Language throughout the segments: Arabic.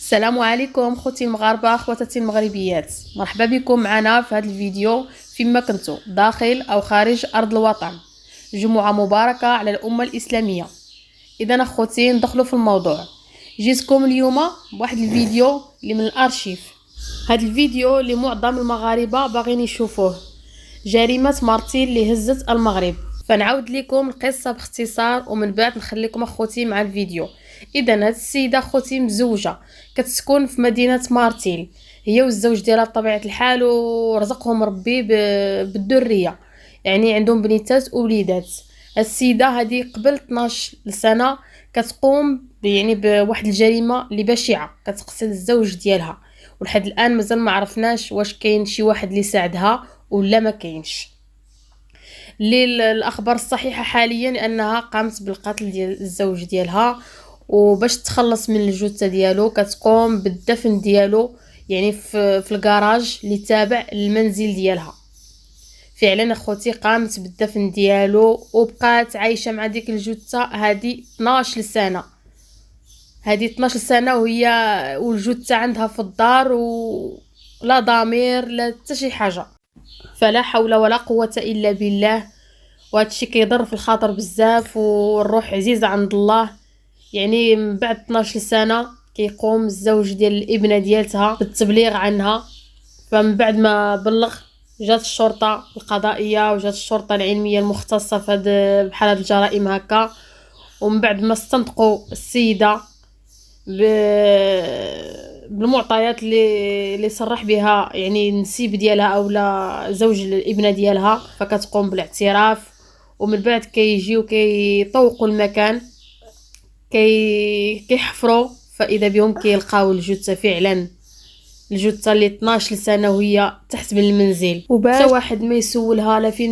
السلام عليكم خوتي المغاربه، خواتاتي المغربيات. مرحبا بكم معنا في هذا الفيديو فيما كنتو داخل او خارج ارض الوطن. جمعه مباركه على الامه الاسلاميه. اذا اخوتي ندخلوا في الموضوع. جيتكم اليوم بواحد الفيديو اللي من الارشيف. هذا الفيديو اللي معظم المغاربه باغيين يشوفوه، جريمه مارتين اللي هزت المغرب. فنعاود لكم القصه باختصار ومن بعد نخليكم اخوتي مع الفيديو. اذا هاد السيده اخوتي مزوجه كتسكن في مدينه مارتيل، هي والزوج ديالها بطبيعه الحال، ورزقهم ربي بالذريه، يعني عندهم بنيتات ووليدات. السيده هذه قبل 12 سنه كتقوم يعني بواحد الجريمه اللي بشعه، كتقتل الزوج ديالها، ولحد الان مازال ما عرفناش واش كاين شي واحد اللي ساعدها ولا ما كاينش. الاخبار الصحيحه حاليا انها قامت بالقتل ديال الزوج ديالها، وباش تخلص من الجثه ديالو كتقوم بالدفن ديالو يعني في الكراج اللي تابع للمنزل ديالها. فعلا اخوتي قامت بالدفن ديالو وبقات عايشه مع ديك الجثه هذه 12 سنه. هذه 12 سنه وهي والجثه عندها في الدار، ولا ضمير لا حتى شي حاجه. فلا حول ولا قوه الا بالله. وهادشي كيضر في الخاطر بزاف، والروح عزيزه عند الله. يعني من بعد 12 سنه كيقوم الزوج ديال الابنه ديالتها بالتبليغ عنها. فمن بعد ما بلغ جات الشرطه القضائيه وجات الشرطه العلميه المختصه في بحال هاد الجرائم هكا، ومن بعد ما استنطقوا السيده بالمعطيات اللي صرح بها يعني النسيب ديالها اولا زوج الابنه ديالها، فكتقوم بالاعتراف. ومن بعد كيجيو كيطوقوا المكان، كيحفروا، فاذا بهم كيلقاو الجثه. فعلا الجثه اللي 12 سنه وهي تحت من المنزل، وباش واحد ما يسولها لا فين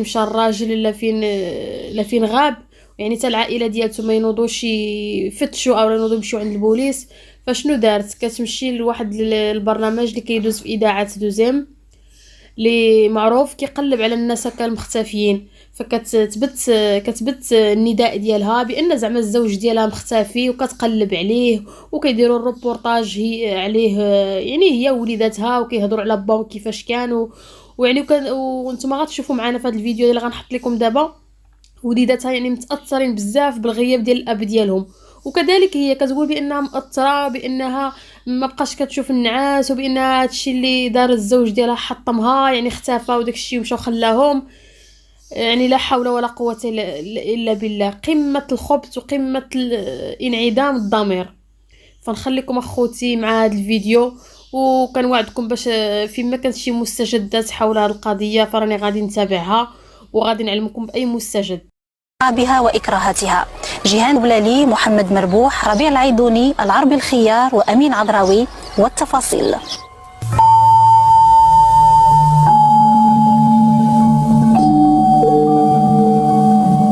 مشى الراجل لا فين غاب، يعني حتى العائله ديالته ما ينوضوش يفتشوا او ينوضوا يمشيو عند البوليس. فشنو دارت؟ كتمشي لواحد البرنامج اللي كيدوز في اذاعه دوزيم اللي معروف كيقلب على الناس هكا المختفيين، كتبت النداء ديالها بان زعما الزوج ديالها مختفي، وكتقلب عليه وكيديروا الروبورتاج عليه، يعني هي ووليداتها، وكيهضروا على باو كيفاش كانوا. ويعني وانتم غتشوفوا معنا في هذا الفيديو اللي غنحط لكم دابا وليداتها يعني متاثرين بزاف بالغياب ديال الاب ديالهم. وكذلك هي كتقول بانها مأثره، بانها ما بقاش كتشوف النعاس، وبان هادشي اللي دار الزوج ديالها حطمها، يعني اختفى وداكشي ومشى وخلاهم. يعني لا حول ولا قوه الا بالله. قمه الخبث وقمه انعدام الضمير. فنخليكم اخوتي مع هذا الفيديو، وكنوعدكم باش فيما كانت شي مستجدات حول هذه القضيه فراني غادي نتابعها وغادي نعلمكم باي مستجد بها وإكراهاتها. جيهان بلالي، محمد مربوح، ربيع العيدوني، العربي الخيار، وأمين عذراوي. والتفاصيل.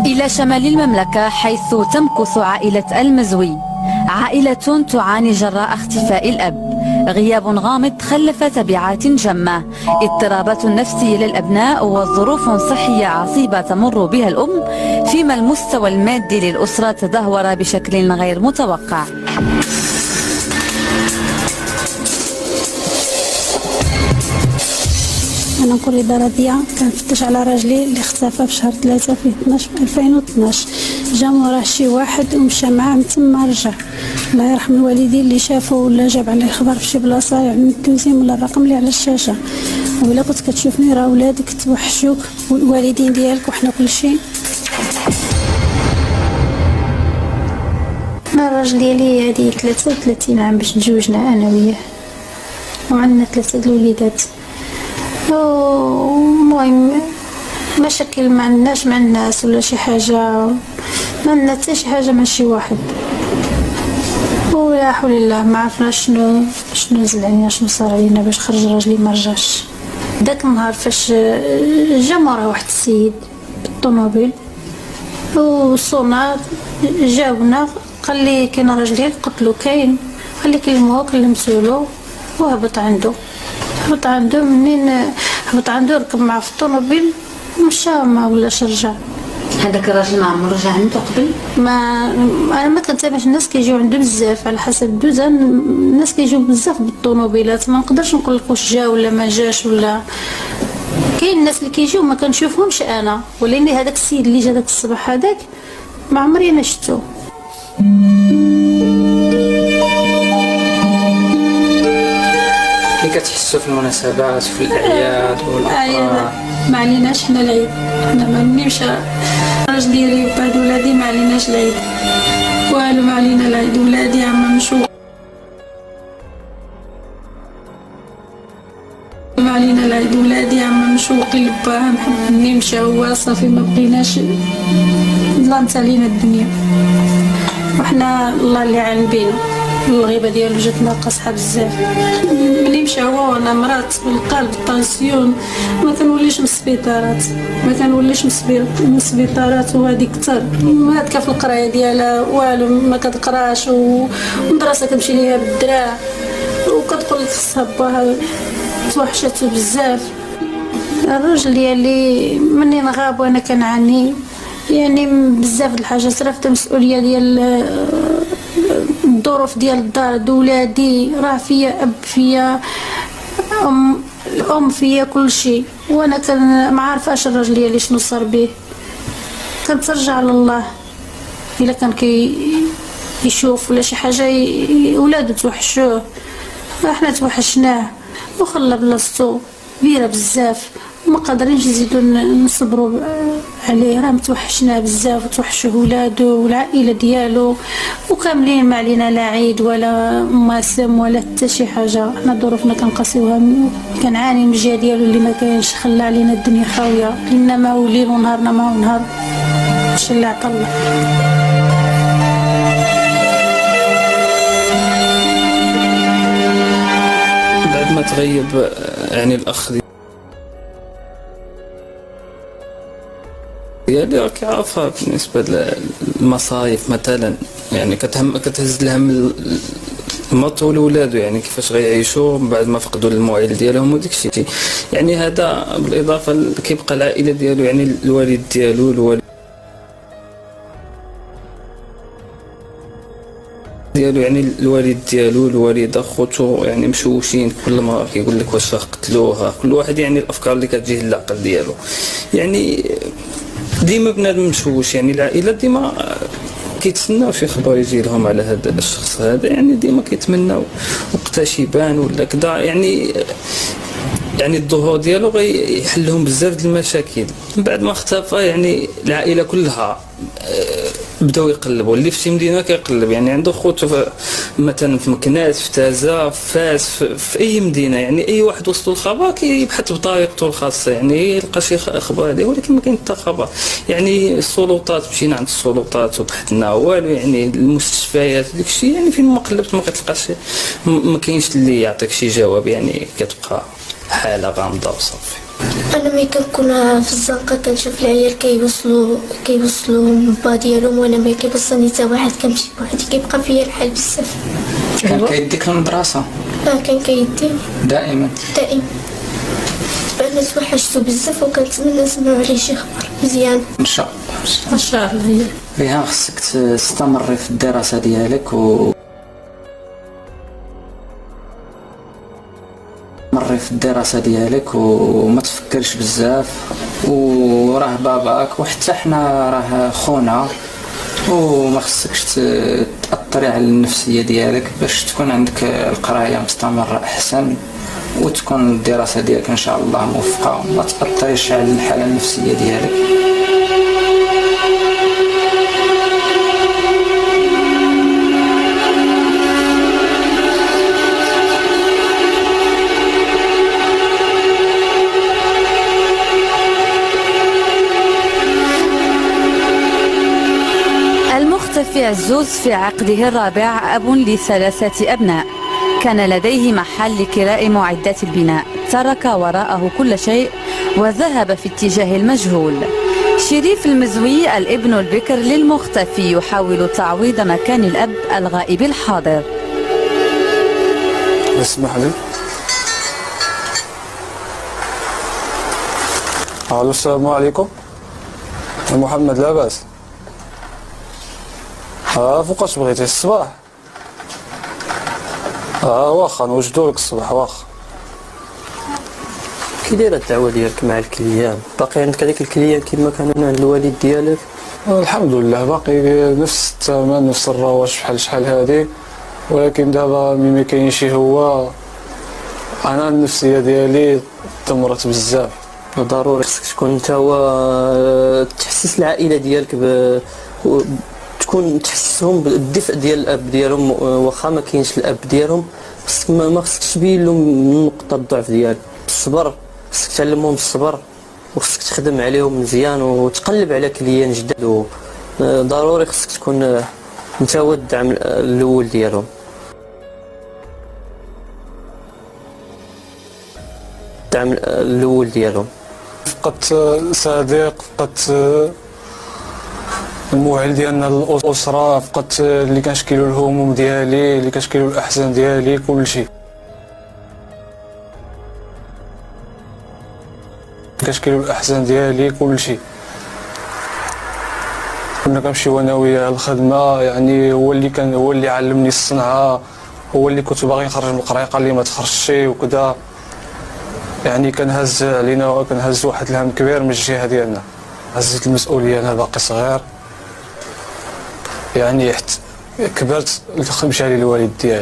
إلى شمال المملكة حيث تمكث عائلة المزوي، عائلة تعاني جراء اختفاء الأب. غياب غامض خلف تبعات جمة، اضطرابات نفسية للأبناء، وظروف صحية عصيبة تمر بها الأم، فيما المستوى المادي للأسرة تدهور بشكل غير متوقع. أنا نقول راضية. كنفتش على راجلي اللي اختفى في شهر 3 في 2012. جا موراه شي واحد ومشى معاه من تما رجع. الله يرحم الوالدين اللي شافوا ولا جاب عليه خبر في شي بلاصه، يعني التوزيم ولا الرقم اللي على الشاشه. ولا كنت كتشوفني راه ولادك توحشوك والوالدين ديالك وحنا كلشي. انا الراجل ديالي هادي 33 عام باش تزوجنا انا وياه، وعندنا 3 الوليدات. المهم مشاكل ما عندناش مع الناس ولا شي حاجه، ما عندنا حتى شي حاجه مع شي واحد. ولا حول الله، ما عرفناش شنو نزل علينا، شنو صار علينا باش خرج راجلي ما رجعش. داك النهار فاش جا مورا واحد السيد بالطوموبيل وصونا جاوبنا، قال لي كاين راجلي، قلت له كاين، قال لي كلموه كلمتولو وهبط عنده. منين هبط عنده ركب معاه في الطوموبيل مشى، ما ولاش رجع. هذاك الراجل ما عمره رجع عنده قبل؟ انا ما كنتابعش الناس كيجيو عنده بزاف، على حسب الدوزان الناس كيجيو بزاف بالطوموبيلات، ما نقدرش نقول لك واش جا ولا ما جاش، ولا كاين الناس اللي كيجيو ما كنشوفهمش انا، ولكن هذاك السيد اللي جا داك الصباح هذاك ما عمري انا شفتو. اللي كتحسوا في المناسبات وفي الاعياد والافراح؟ ما عليناش حنا العيد، حنا ما نمشي الراجل ديالي وبعد ولادي ما عليناش العيد والو، ما علينا العيد. ولادي عم مشوق، ما علينا العيد. ولادي عم مشوقين لباهم، حب نمشي هو صافي، ما بقيناش ظلمت علينا الدنيا، وحنا الله اللي عالم بينا. الغيبه ديالو جات ناقصه بزاف، ملي مشى هو وانا مرات بالقلب الطنسيون ما كنوليش من السبيطارات وهادي كثر هادكا في القرايه ديالها والو، ما كتقراش والمدرسه كتمشي ليها بالدراع، وكتقول لك خصها باها توحشاتو بزاف. الراجل ديالي منين غاب وانا كنعاني يعني بزاف د الحاجات، راه المسؤوليه ديال الظروف ديال الدار، دولادي راه فيا اب، فيا الام، فيا كل شيء، وانا ما عارفاش الراجل ديالي شنو صار به. كنترجع على الله، الا كان يشوف ولا شي حاجه ولادو توحشوه، احنا توحشناه وخلى بلاصتو كبيره بزاف، وما قادرينش نزيدو نصبروا عليه، راه متوحشنا بزاف وتوحشوا ولادو والعائله ديالو، وكاملين ما علينا لا عيد ولا مواسم ولا حتى شي حاجه. حنا ظروفنا كنقاسيوها، كنعاني من الجهه ديالو اللي ما كاينش، خلى علينا الدنيا خاويه، لنا ما هو ليل ونهارنا ما هو نهار، هادشي اللي عطا الله. بعد ما تغيب يعني الاخ ديالي راك عارفها، بالنسبه للمصايف مثلا يعني كتهز الهم المرت والولاد، يعني كيفاش غيعيشوا من بعد ما فقدوا الموعد ديالهم وديك الشيء. يعني هذا بالاضافه كيبقى العائله ديالو، يعني الوالد ديالو يعني الوالد ديالو الوالده خوتو يعني مشوشين، كل ما كيقول لك واش قتلوها، كل واحد يعني الافكار اللي كتجيه للعقل ديالو. يعني ديما بنادم مشوش، يعني العائله ديما كيتسناو شي خبر يجي لهم على هذا الشخص هذا، يعني ديما كيتمناو وقتاش يبان ولا كذا، يعني الظهور ديالو غيحلهم بزاف د المشاكل. من بعد ما اختفى يعني العائله كلها بداو يقلبوا، اللي في شي مدينه كيقلب، يعني عنده خوتو مثلا في مكناس، في تازا، في فاس، في اي مدينه، يعني اي واحد وصلوا الخبر كيبحث بطريقته الخاصه، يعني يلقى شي خبر عليه، ولكن ما كاين حتى خبر. يعني السلطات، مشينا عند السلطات وبحثنا والو، يعني المستشفيات داك الشيء، يعني فين ما قلبت ما كتلقاش، ما كاينش اللي يعطيك شي جواب، يعني كتبقى حاله غامضه وصافي. انا ملي كنكون في الزنقه كنشوف العيال كيوصلوا با ديالهم، وانا ما كيوصلني حتى واحد، كنمشي بوحدي، كيبقى فيا الحال بزاف. كان كيديك للمدرسه؟ كان كيدي دائما. انا توحشتو بزاف وكنتمنى نسمعوا عليه شي خبر مزيان ان شاء الله. ريهام خصك تستمري في الدراسه ديالك وما تفكرش بزاف، وراه باباك وحتى حنا راه خونا، وما خصكش تاثري على النفسيه ديالك باش تكون عندك القرايه مستمره احسن، وتكون الدراسه ديالك ان شاء الله موفقه، وما تاثريش على الحاله النفسيه ديالك. المختفي عزوز في عقده الرابع أب ل3 أبناء، كان لديه محل لكراء معدات البناء، ترك وراءه كل شيء وذهب في اتجاه المجهول. شريف المزوي الابن البكر للمختفي يحاول تعويض مكان الأب الغائب الحاضر. اسمح لي. الو، السلام عليكم. محمد لاباس. فوقاش بغيتي الصباح؟ واخا نوجدو لك الصباح واخا. كي دايره الدعوه ديالك مع الكليان؟ باقي عندك هذيك الكليان كما كانوا عند الوالد ديالك؟ الحمد لله باقي نفس الثمن نفس الرواج شحال هادي، ولكن دابا ملي كاينش هو انا النفسيه ديالي دمرت بزاف. ضروري خصك تكون انت هو تحسس العائله ديالك تكون تحسسهم بالدفء ديال الاب ديالهم، واخا ما كاينش الاب ديالهم خصك ما خصكش تبين لهم نقطه الضعف ديالك. الصبر خصك تعلمهم الصبر، وخصك تخدم عليهم مزيان وتقلب على كليان جداد، ضروري خصك تكون انت هو الدعم الاول ديالهم. الدعم الاول ديالهم. فقدت صديق، فقدت الموعل ديالنا الاسره، فقدت اللي كنشكيلو الهموم ديالي، اللي كنشكيلو الاحزان ديالي، كلشي كنشكيلو الاحزان ديالي كلشي. كنا كنمشيو انا وياه الخدمه، يعني هو اللي علمني الصنعه، هو اللي كنت باغي نخرج من القرايه قال لي ما تخرجش وكذا. يعني كنهز علينا، كنهز واحد الهم كبير من الجهه ديالنا، هزيت المسؤوليه انا باقي صغير، يعني كبرت مشى لي الوالد ديالي.